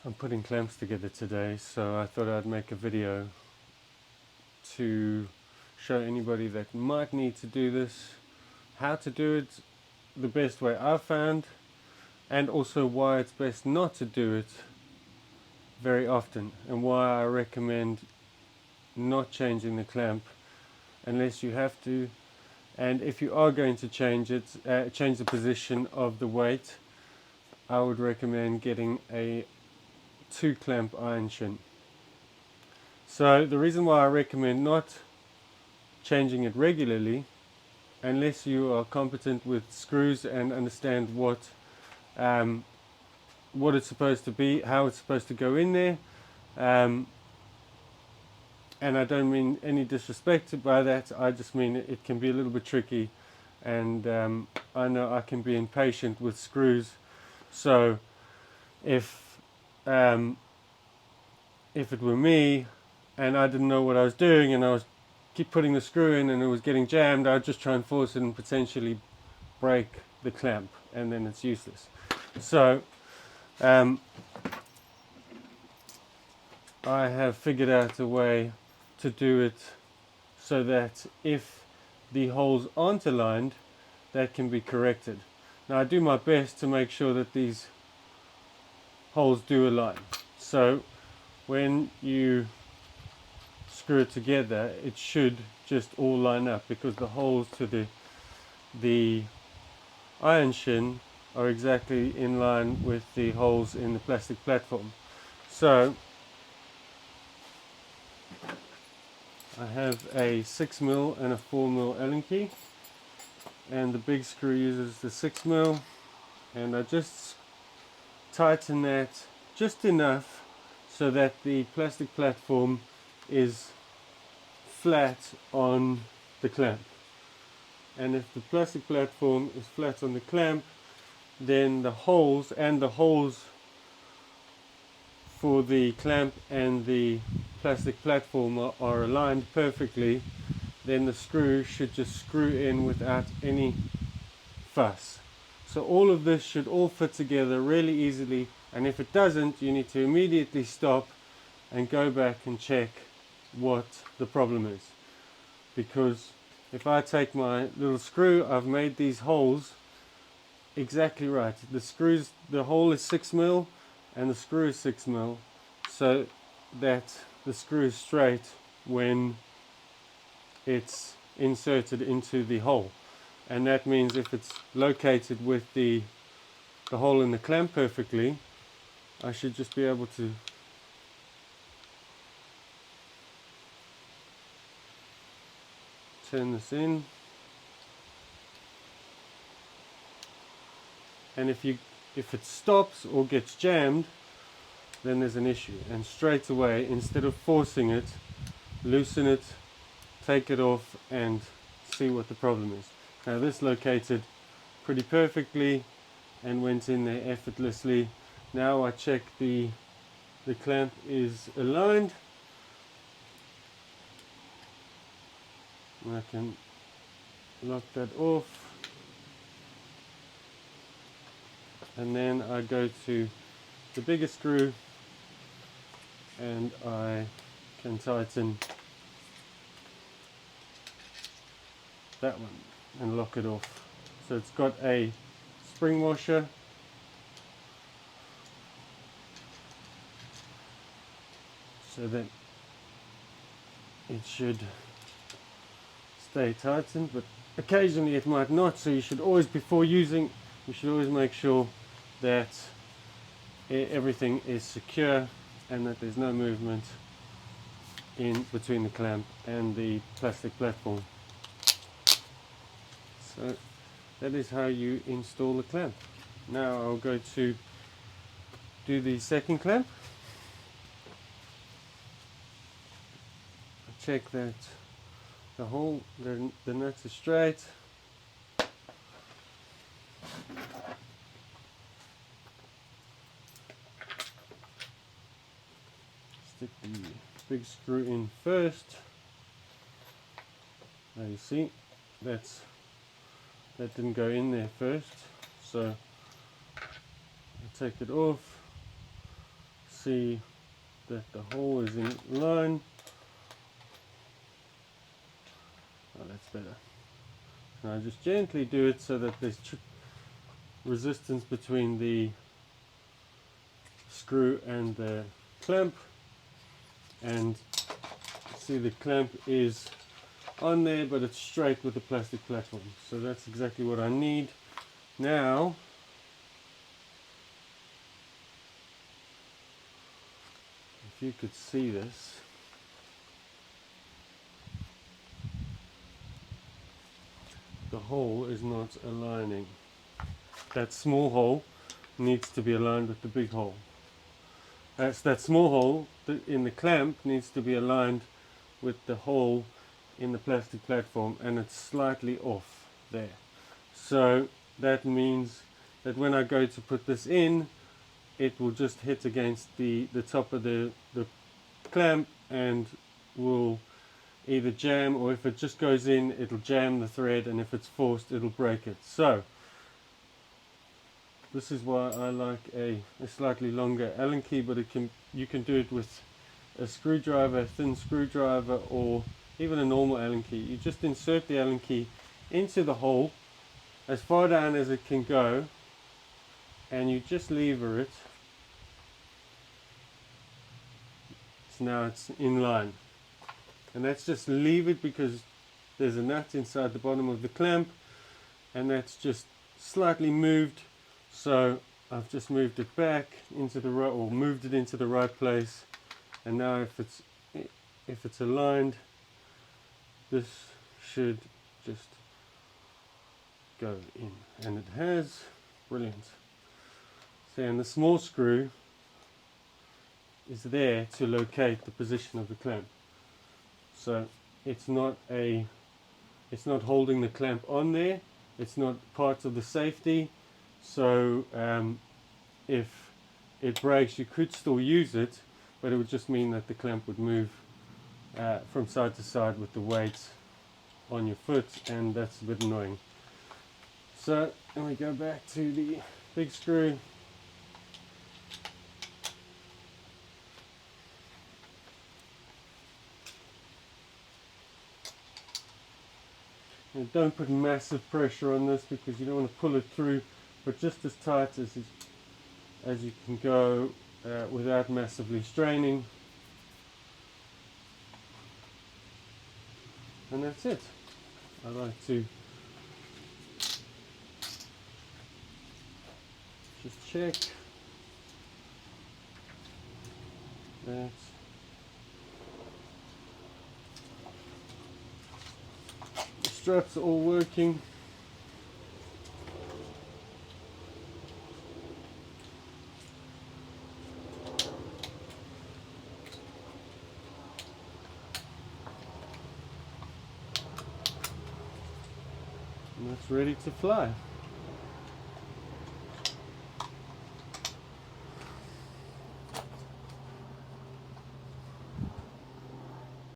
I'm putting clamps together today, so I thought I'd make a video to show anybody that might need to do this how to do it the best way I've found, and also why it's best not to do it very often, and why I recommend not changing the clamp unless you have to. And if you are going to change it, change the position of the weight, I would recommend getting a 2-clamp IronShin. So the reason why I recommend not changing it regularly, unless you are competent with screws and understand what it's supposed to be, how it's supposed to go in there, and I don't mean any disrespect by that. I just mean it can be a little bit tricky, and I know I can be impatient with screws. So if it were me and I didn't know what I was doing and I was keep putting the screw in and it was getting jammed, I'd just try and force it and potentially break the clamp, and then it's useless. So I have figured out a way to do it so that if the holes aren't aligned, that can be corrected. Now I do my best to make sure that these holes do align. So when you screw it together, it should just all line up, because the holes to the IronShin are exactly in line with the holes in the plastic platform. So I have a 6mm and a 4mm Allen key, and the big screw uses the 6mm, and I just tighten that just enough so that the plastic platform is flat on the clamp. And if the plastic platform is flat on the clamp, then the holes for the clamp and the plastic platform are aligned perfectly. Then the screw should just screw in without any fuss. So all of this should all fit together really easily, and if it doesn't, you need to immediately stop and go back and check what the problem is. Because if I take my little screw, I've made these holes exactly right. The hole is 6mm and the screw is 6mm, so that the screw is straight when it's inserted into the hole. And that means if it's located with the hole in the clamp perfectly, I should just be able to turn this in. And if it stops or gets jammed, then there's an issue. And straight away, instead of forcing it, loosen it, take it off, and see what the problem is. Now this located pretty perfectly and went in there effortlessly. Now I check the clamp is aligned, and I can lock that off, and then I go to the bigger screw and I can tighten that one and lock it off. So it's got a spring washer, so that it should stay tightened, but occasionally it might not. So you should always, before using, you should always make sure that everything is secure and that there's no movement in between the clamp and the plastic platform. So that is how you install the clamp. Now I'll go to do the second clamp. Check that the nuts are straight. Stick the big screw in first. Now you see that didn't go in there first, so I take it off, see that the hole is in line. Oh, that's better. Now just gently do it so that there's resistance between the screw and the clamp, and see the clamp is on there but it's straight with the plastic platform, so that's exactly what I need. Now if you could see this, the hole is not aligning. That small hole needs to be aligned with the big hole. That small hole in the clamp needs to be aligned with the hole in the plastic platform, and it's slightly off there. So that means that when I go to put this in, it will just hit against the top of the clamp and will either jam, or if it just goes in, it'll jam the thread, and if it's forced, it'll break it. So this is why I like a slightly longer Allen key, but you can do it with a screwdriver, a thin screwdriver, or even a normal Allen key. You just insert the Allen key into the hole as far down as it can go, and you just lever it. So now it's in line, and that's just levered because there's a nut inside the bottom of the clamp, and that's just slightly moved. So I've just moved it back into the right, or moved it into the right place, and now if it's aligned, this should just go in, and it has. Brilliant. So, and the small screw is there to locate the position of the clamp. So it's not holding the clamp on there. It's not part of the safety. So if it breaks, you could still use it, but it would just mean that the clamp would move from side to side with the weight on your foot, and that's a bit annoying. So then we go back to the big screw. And don't put massive pressure on this because you don't want to pull it through, but just as tight as you can go without massively straining. And that's it. I like to just check that the straps are all working. And that's ready to fly.